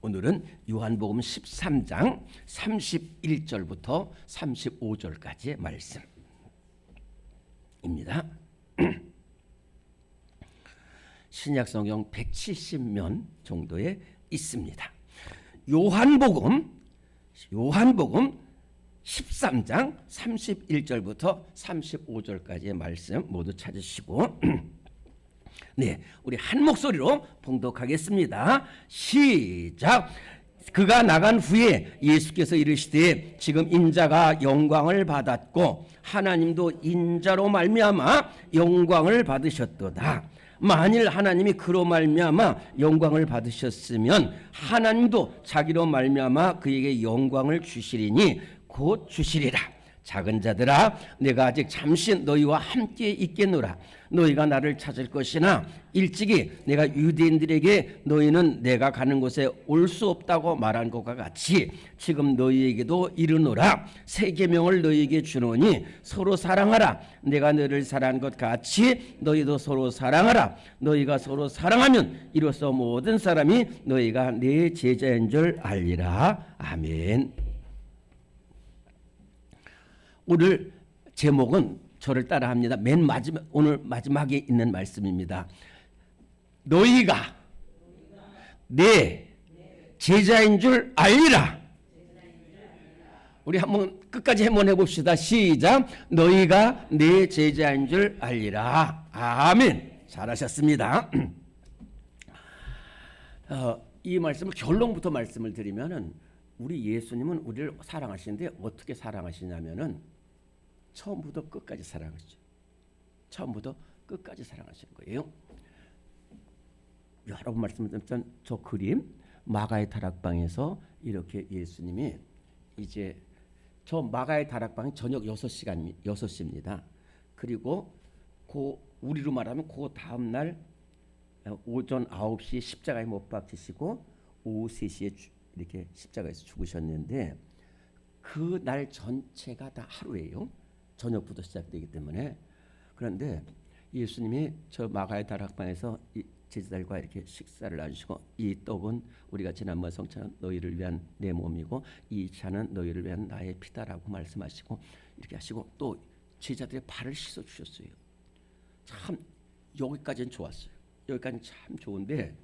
오늘은 요한복음 13장 31절부터 35절까지의 말씀입니다. 신약성경 170면 정도에 있습니다. 요한복음 13장 31절부터 35절까지의 말씀 모두 찾으시고 네, 우리 한 목소리로 봉독하겠습니다. 시작. 그가 나간 후에 예수께서 이르시되 지금 인자가 영광을 받았고 하나님도 인자로 말미암아 영광을 받으셨도다. 만일 하나님이 그로 말미암아 영광을 받으셨으면 하나님도 자기로 말미암아 그에게 영광을 주시리니 곧 주시리라. 작은 자들아, 내가 아직 잠시 너희와 함께 있겠노라. 너희가 나를 찾을 것이나 일찍이 내가 유대인들에게 너희는 내가 가는 곳에 올 수 없다고 말한 것과 같이 지금 너희에게도 이르노라. 새 계명을 너희에게 주노니 서로 사랑하라. 내가 너희를 사랑한 것 같이 너희도 서로 사랑하라. 너희가 서로 사랑하면 이로써 모든 사람이 너희가 내 제자인 줄 알리라. 아멘. 오늘 제목은 저를 따라합니다. 맨 마지막, 오늘 마지막에 있는 말씀입니다. 너희가 내 제자인 줄 알리라. 우리 한번 끝까지 한번 해봅시다. 시작. 너희가 내 제자인 줄 알리라. 아멘. 잘하셨습니다. 이 말씀을 결론부터 말씀을 드리면은 우리 예수님은 우리를 사랑하시는데 어떻게 사랑하시냐면은 처음부터 끝까지 사랑하시죠. 처음부터 끝까지 사랑하시는 거예요. 여러 번 말씀드렸던 저 그림 마가의 다락방에서 이렇게 예수님이 이제 저 마가의 다락방이 저녁 6시입니다. 그리고 우리로 말하면 그 다음 날 오전 9시에 십자가에 못 박히시고 오후 3시에 이렇게 십자가에서 죽으셨는데 그 날 전체가 다 하루예요. 저녁부터 시작되기 때문에. 그런데 예수님이 저 마가의 다락방에서 제자들과 이렇게 식사를 나누시고 이 떡은 우리가 지난번 성찬은 너희를 위한 내 몸이고 이 잔은 너희를 위한 나의 피다라고 말씀하시고 이렇게 하시고 또 제자들의 발을 씻어 주셨어요. 참 여기까지는 좋았어요. 여기까지는 참 좋은데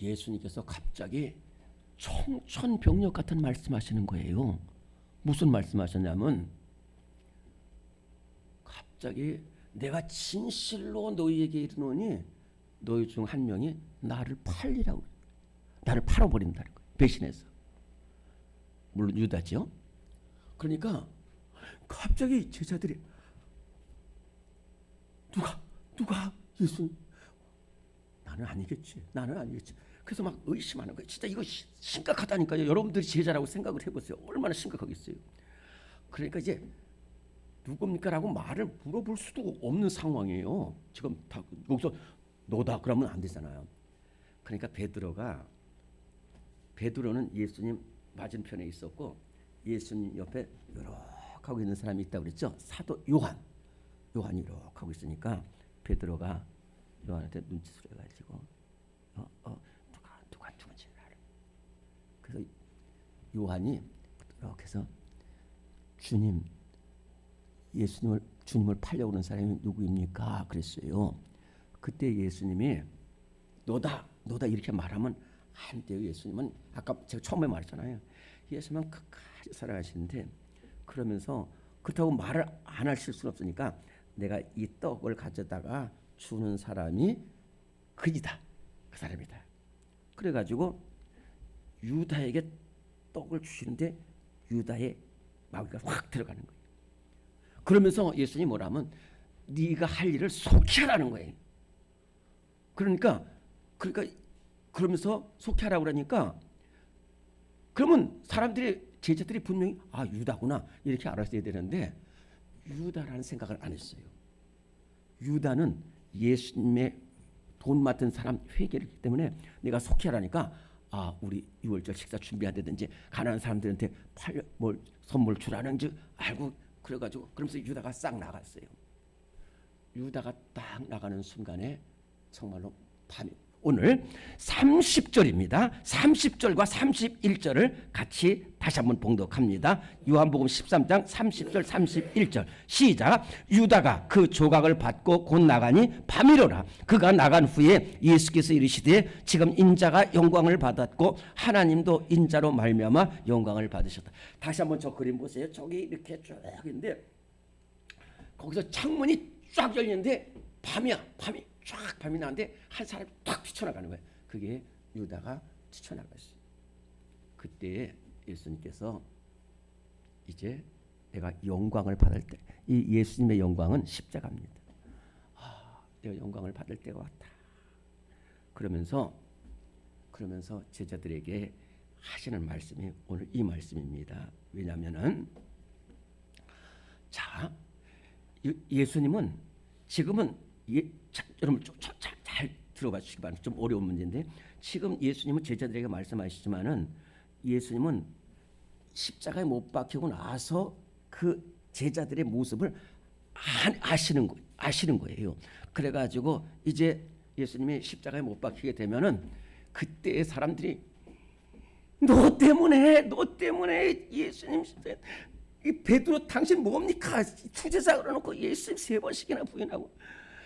예수님께서 갑자기 청천벽력 같은 말씀하시는 거예요. 무슨 말씀하셨냐면 갑자기 내가 진실로 너희에게 이르노니 너희 중 한 명이 나를 팔리라고, 나를 팔아버린다는 거예요. 배신해서. 물론 유다죠. 그러니까 갑자기 제자들이 누가 예수님, 나는 아니겠지. 그래서 막 의심하는 거예요. 진짜 이거 심각하다니까요. 여러분들이 제자라고 생각을 해보세요. 얼마나 심각하겠어요. 그러니까 이제 누굽니까? 라고 말을 물어볼 수도 없는 상황이에요. 지금 다 여기서 너다 그러면 안 되잖아요. 그러니까 베드로는 예수님 맞은편에 있었고 예수님 옆에 이렇게 하고 있는 사람이 있다고 그랬죠. 사도 요한이 이렇게 하고 있으니까 베드로가 요한한테 눈짓을 해가지고 누가 누군지 알아. 그래서 요한이 이렇게 해서 주님을 팔려고 하는 사람이 누구입니까? 그랬어요. 그때 예수님이 너다 이렇게 말하면 안 돼요. 예수님은 아까 제가 처음에 말했잖아요. 예수님은 끝까지 사랑하시는데 그러면서 그렇다고 말을 안 하실 수는 없으니까 내가 이 떡을 가져다가 주는 사람이 그 사람이다. 그래가지고 유다에게 떡을 주시는데 유다의 마귀가 확 들어가는 거예요. 그러면서 예수님이 뭐라면 네가 할 일을 속히 하라는 거예요. 그러니까 그러면서 속히 하라고 그러니까 그러면 제자들이 분명히 유다구나 이렇게 알았어야 되는데 유다라는 생각을 안 했어요. 유다는 예수님의 돈 맡은 사람 회계를 했기 때문에 내가 속히 하라니까 우리 6월절 식사 준비한다든지 가난한 사람들한테 선물 주라는 줄 알고 그래가지고 그러면서 유다가 싹 나갔어요. 유다가 딱 나가는 순간에 정말로 밤이 오늘 30절입니다. 30절과 31절을 같이 다시 한번 봉독합니다. 요한복음 13장 30절 31절 시작. 유다가 그 조각을 받고 곧 나가니 밤이로라. 그가 나간 후에 예수께서 이르시되 지금 인자가 영광을 받았고 하나님도 인자로 말미암아 영광을 받으셨다. 다시 한번 저 그림 보세요. 저기 이렇게 쭉 있는데 거기서 창문이 쫙 열리는데 밤이 쫙 밤이 나는데 한 사람이 탁 뛰쳐나가는 거예요. 그게 유다가 뛰쳐나갔어요. 그때 예수님께서 이제 내가 영광을 받을 때, 이 예수님의 영광은 십자가입니다. 내가 영광을 받을 때가 왔다. 그러면서 제자들에게 하시는 말씀이 오늘 이 말씀입니다. 왜냐하면은 자, 예수님은 지금은 여러분 잘 들어봐 주시기 바랍니다. 좀 어려운 문제인데 지금 예수님은 제자들에게 말씀하시지만은 예수님은 십자가에 못 박히고 나서 그 제자들의 모습을 아시는 거예요. 그래가지고 이제 예수님이 십자가에 못 박히게 되면은 그때 사람들이 너 때문에 예수님 이 베드로 당신 뭡니까? 투제자 그러놓고 예수님 3번씩이나 부인하고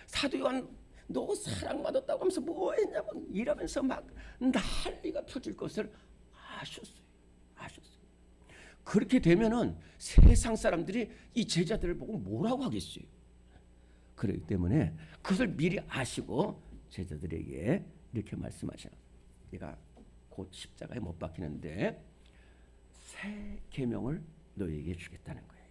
사도 요한 너 사랑받았다고 하면서 뭐 했냐고 이러면서 막 난리가 펴질 것을 아셨어요. 그렇게 되면은 세상 사람들이 이 제자들을 보고 뭐라고 하겠어요. 그렇기 때문에 그것을 미리 아시고 제자들에게 이렇게 말씀하셔요. 내가 곧 십자가에 못 박히는데 새 계명을 너희에게 주겠다는 거예요.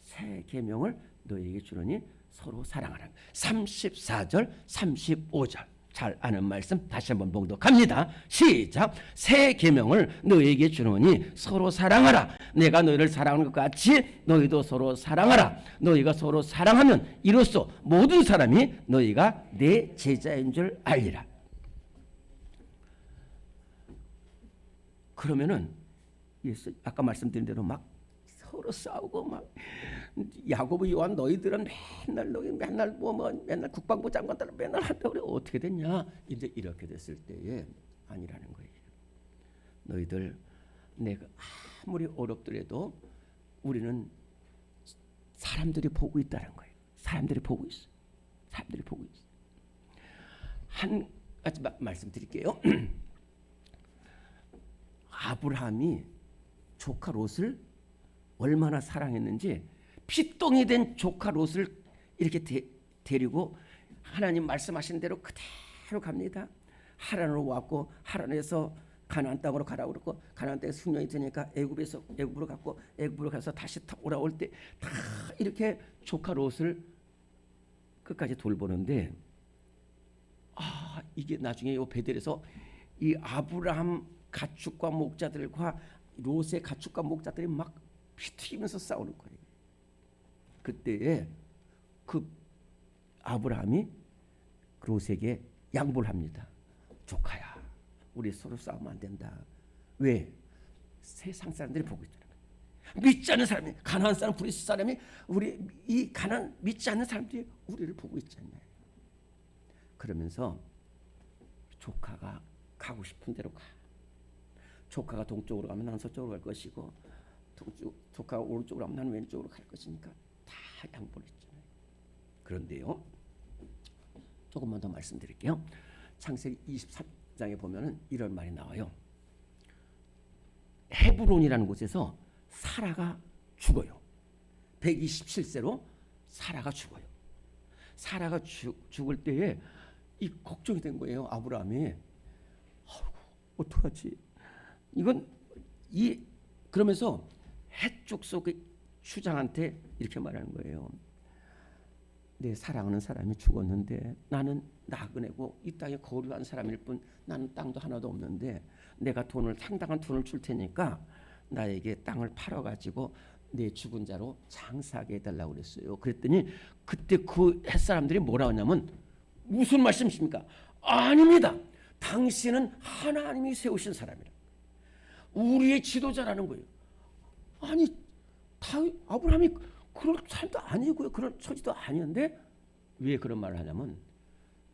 새 계명을 너희에게 주노니 서로 사랑하라. 34절 35절 잘 아는 말씀 다시 한번 봉독합니다. 시작. 새 계명을 너희에게 주노니 서로 사랑하라. 내가 너희를 사랑하는 것 같이 너희도 서로 사랑하라. 너희가 서로 사랑하면 이로써 모든 사람이 너희가 내 제자인 줄 알리라. 그러면은 예수 아까 말씀드린 대로 막 서로 싸우고 막 야고보 요한 너희들은 맨날 국방부 장관들 맨날 한다고 그래. 어떻게 됐냐? 이제 이렇게 됐을 때에 아니라는 거예요. 너희들 내가 아무리 어렵더라도 우리는 사람들이 보고 있다는 거예요. 사람들이 보고 있어. 한 가지 말씀드릴게요. 아브라함이 조카 롯을 얼마나 사랑했는지 피똥이 된 조카 롯을 이렇게 데리고 하나님 말씀하신 대로 그대로 갑니다. 하란으로 왔고 하란에서 가나안 땅으로 가라고 그러고 가나안 땅에 숙련이 되니까 애굽으로 갔고 애굽으로 가서 다시 돌아올 때 다 이렇게 조카 롯을 끝까지 돌보는데 이게 나중에 이 베델에서 이 아브라함 가축과 목자들과 롯의 가축과 목자들이 막 피튀기면서 싸우는 거예요. 그때에 그 아브라함이 롯에게 양보를 합니다. 조카야, 우리 서로 싸우면 안 된다. 왜? 세상 사람들이 보고 있다는 거예요. 믿지 않는 사람이, 가나안 사람, 브리스 사람이 우리 이 가나안 믿지 않는 사람들이 우리를 보고 있지 않냐. 그러면서 조카가 가고 싶은 대로 가. 조카가 동쪽으로 가면 나는 서쪽으로 갈 것이고 조카가 오른쪽으로 가면 나는 왼쪽으로 갈 것이니까 다 양보를 했잖아요. 그런데요, 조금만 더 말씀드릴게요. 창세기 23장에 보면은 이런 말이 나와요. 헤브론이라는 곳에서 사라가 죽어요. 127세로 사라가 죽어요. 사라가 죽을 때에 이 걱정이 된 거예요. 아브라함이 어떡하지? 이건 그러면서 해쪽 속의 추장한테 이렇게 말하는 거예요. 내 사랑하는 사람이 죽었는데 나는 나그네고 이 땅에 거류한 사람일 뿐 나는 땅도 하나도 없는데 내가 상당한 돈을 줄 테니까 나에게 땅을 팔아가지고 내 죽은 자로 장사하게 해달라고 그랬어요. 그랬더니 그때 그 햇사람들이 뭐라 하냐면 무슨 말씀이십니까? 아닙니다. 당신은 하나님이 세우신 사람이라. 우리의 지도자라는 거예요. 아니 아브라함이 그런 사람도 아니고요. 그런 처지도 아니었는데 왜 그런 말을 하냐면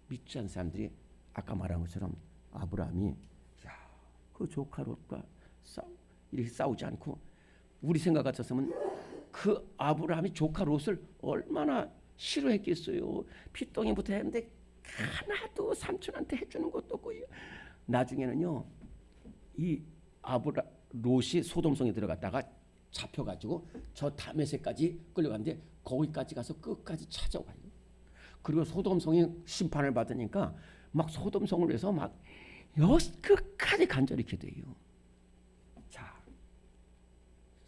믿지 않는 사람들이 아까 말한 것처럼 아브라함이 야, 그 조카 롯과 이렇게 싸우지 않고 우리 생각 같았으면 그 아브라함이 조카 롯을 얼마나 싫어했겠어요. 피덩이부터 했는데 하나도 삼촌한테 해주는 것도 없고 나중에는요 이 롯이 소돔성에 들어갔다가 잡혀가지고 저 다메섹까지 끌려갔는데 거기까지 가서 끝까지 찾아와요. 그리고 소돔성이 심판을 받으니까 막 소돔성을 위해서 막 끝까지 간절히 기도해요. 자,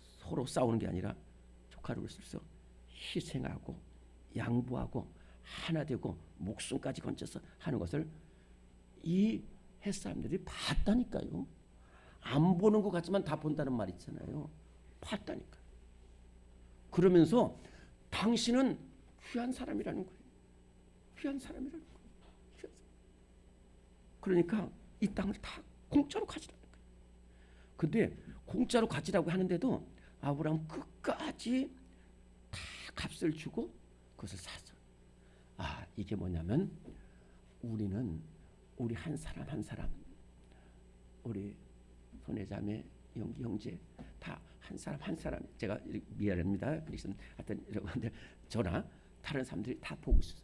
서로 싸우는 게 아니라 조카를 위해서 희생하고 양보하고 하나 되고 목숨까지 건져서 하는 것을 이 햇사람들이 봤다니까요. 안 보는 것 같지만 다 본다는 말 있잖아요. 봤다니까. 그러면서 당신은 귀한 사람이라는 거예요. 귀한 사람이라는 거예요. 그러니까 이 땅을 다 공짜로 가지라는 거예요. 근데 공짜로 가지라고 하는데도 아브라함 끝까지 다 값을 주고 그것을 샀어. 아, 이게 뭐냐면 우리는 우리 한 사람 한 사람, 우리 손해자매, 영기 형제 다 한 사람 한 사람, 제가 미안합니다. 하여튼 여러분들 저나 다른 사람들이 다 보고 있어요.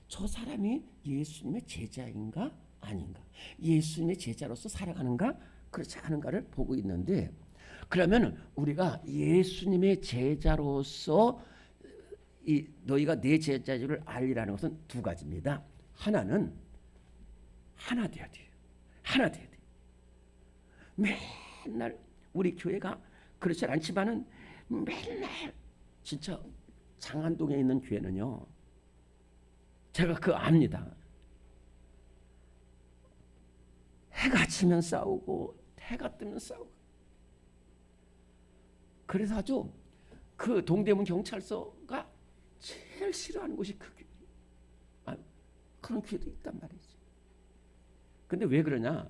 저 사람이 예수님의 제자인가 아닌가, 예수님의 제자로서 살아가는가 그렇지 않은가를 보고 있는데, 그러면 우리가 예수님의 제자로서 너희가 내 제자인 줄 알리라는 것은 두 가지입니다. 하나는 하나 돼야 돼요. 하나 돼야 돼요. 맨날 우리 교회가 그렇지 않지만은 맨날 진짜 장안동에 있는 교회는요, 제가 그거 압니다. 해가 지면 싸우고 해가 뜨면 싸우고. 그래서 아주 그 동대문 경찰서가 제일 싫어하는 곳이 그 교회. 그런 교회도 있단 말이지. 근데 왜 그러냐?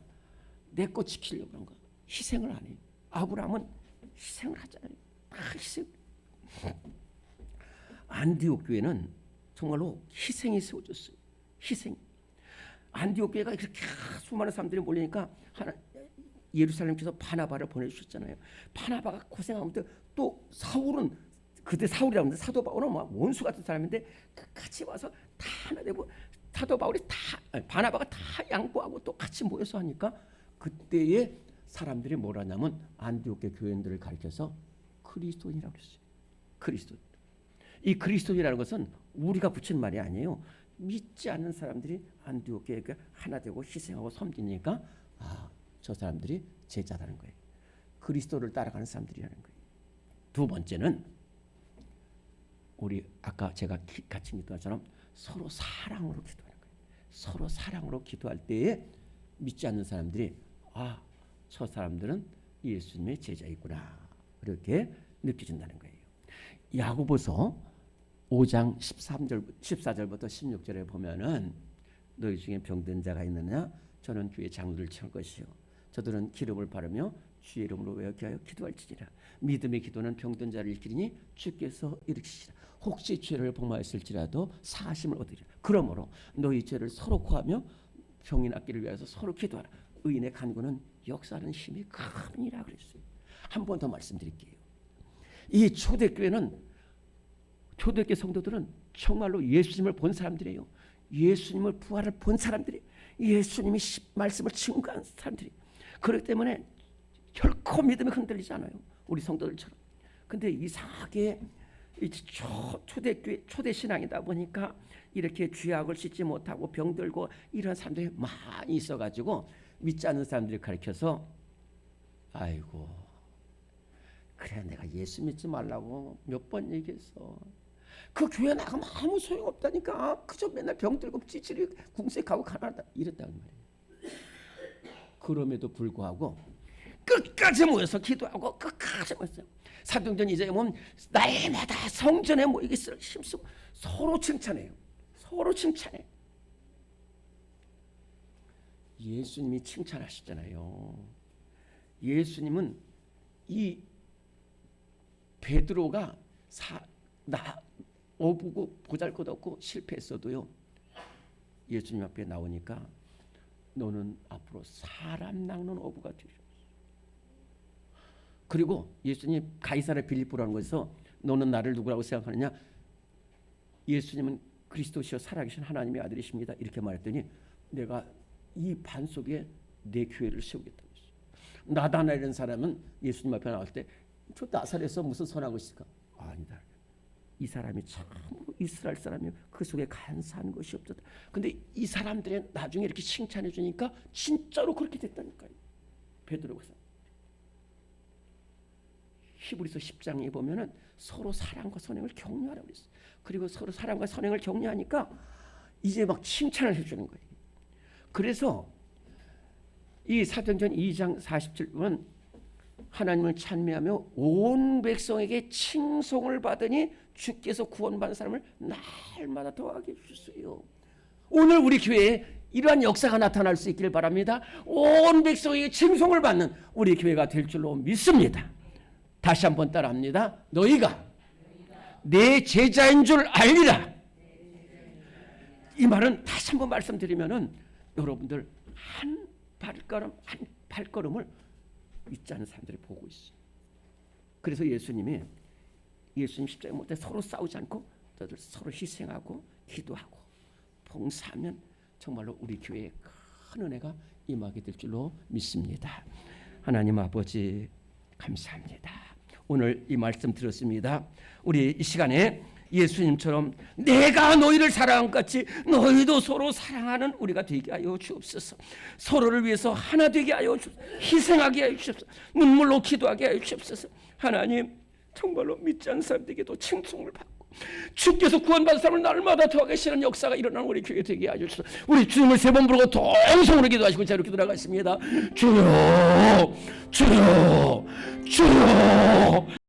내 거 지키려고 그런 거. 희생을 안 해요. 아브라함은 희생을 하잖아요. 다 희생. 안디옥 교회는 정말로 희생이 세워졌어요. 희생. 안디옥 교회가 이렇게 수많은 사람들이 몰리니까 예루살렘께서 바나바를 보내주셨잖아요. 바나바가 고생하면서 또 사울은 그때 사울이라고 하는데 사도 바울은 막 원수 같은 사람인데 같이 와서 다 하나 되고 사도 바울이 바나바가 다 양보하고 또 같이 모여서 하니까 그때의 사람들이 뭘 하냐면 안디옥 교인들을 가리켜서 그리스도인이라고 그랬어요. 그리스도인. 이 그리스도인이라는 것은 우리가 붙인 말이 아니에요. 믿지 않는 사람들이 안디옥 교회가 하나 되고 희생하고 섬기니까 저 사람들이 제자라는 거예요. 그리스도를 따라가는 사람들이라는 거예요. 두 번째는 우리 아까 제가 같이 기도한 것처럼 서로 사랑으로 기도하는 거예요. 서로 사랑으로 기도할 때에 믿지 않는 사람들이 저 사람들은 예수님의 제자이구나 이렇게 느껴진다는 거예요. 야고보서 5장 14절부터 16절에 보면은 너희 중에 병든 자가 있느냐 저는 주의 장로를 채울 것이요 저들은 기름을 바르며 주의 이름으로 외하여 기도할지니라. 믿음의 기도는 병든 자를 일으키니 주께서 일으키시라. 혹시 죄를 범하였을지라도 사하심을 얻으리라. 그러므로 너희 죄를 서로 구하며 병이 낫기를 위해서 서로 기도하라. 의인의 간구는 역사하는 힘이 크니라 그랬어요. 한 번 더 말씀드릴게요. 이 초대교회는 초대교회 성도들은 정말로 예수님을 본 사람들이에요. 예수님을 부활을 본 사람들이, 예수님이 말씀을 증거한 사람들이. 그렇기 때문에 결코 믿음이 흔들리지 않아요. 우리 성도들처럼. 근데 이상하게 초대교회 초대신앙이다 보니까 이렇게 죄악을 씻지 못하고 병들고 이런 사람들이 많이 있어가지고 믿지 않는 사람들이 가르쳐서 아이고 그래 내가 예수 믿지 말라고 몇 번 얘기했어. 그 교회 나가면 아무 소용없다니까. 그저 맨날 병들고 찌질이 궁색하고 가난하다 이랬다는 말이에요. 그럼에도 불구하고 끝까지 모여서 기도하고 끝까지 모였어요. 사도행전 2장에 보면 날마다 성전에 모이기 힘쓰고 서로 칭찬해요. 서로 칭찬해요. 예수님이 칭찬하시잖아요. 예수님은 이 베드로가 어부고 보잘것없고 실패했어도요. 예수님 앞에 나오니까 너는 앞으로 사람 낚는 어부가 되리라. 그리고 예수님 가이사랴 빌립보라는 곳에서 너는 나를 누구라고 생각하느냐? 예수님은 그리스도시여 살아계신 하나님의 아들이십니다. 이렇게 말했더니 내가 이 반 속에 내 교회를 세우겠다고 했어요. 나다나엘이라는 사람은 예수님 앞에 나올 때 저 나사렛에서 무슨 선한 것이 있을까? 아니다. 이 사람이 참 이스라엘 사람이요 그 속에 간사한 것이 없었다. 근데 이 사람들이 나중에 이렇게 칭찬해 주니까 진짜로 그렇게 됐다니까요. 베드로가 히브리서 10장에 보면은 서로 사랑과 선행을 격려하라고 그랬어요. 그리고 서로 사랑과 선행을 격려하니까 이제 막 칭찬을 해주는 거예요. 그래서 이 사도행전 2장 47번 하나님을 찬미하며 온 백성에게 칭송을 받으니 주께서 구원받은 사람을 날마다 더하게 해주셨어요. 오늘 우리 교회에 이러한 역사가 나타날 수 있기를 바랍니다. 온 백성에게 칭송을 받는 우리 교회가 될 줄로 믿습니다. 다시 한번 따라합니다. 너희가 내 제자인 줄 알리라. 이 말은 다시 한번 말씀드리면은 여러분들 한 발걸음을 믿지 않는 사람들이 보고 있어요. 그래서 예수님 십자가에 못 때 서로 싸우지 않고 서로 희생하고 기도하고 봉사하면 정말로 우리 교회에 큰 은혜가 임하게 될 줄로 믿습니다. 하나님 아버지 감사합니다. 오늘 이 말씀 들었습니다. 우리 이 시간에 예수님처럼 내가 너희를 사랑한 것 같이 너희도 서로 사랑하는 우리가 되게 하여 주옵소서. 서로를 위해서 하나 되게 하여 주옵소서. 희생하게 하여 주옵소서. 눈물로 기도하게 하여 주옵소서. 하나님 정말로 믿지 않는 사람들에게도 칭송을 받고 주께서 구원받은 사람을 날마다 더하게 하시는 역사가 일어나는 우리 교회 되게 하여 주옵소서. 우리 주님을 3번 부르고 동성으로 기도하시고 자로 기도나가겠습니다. 주여 주여 주여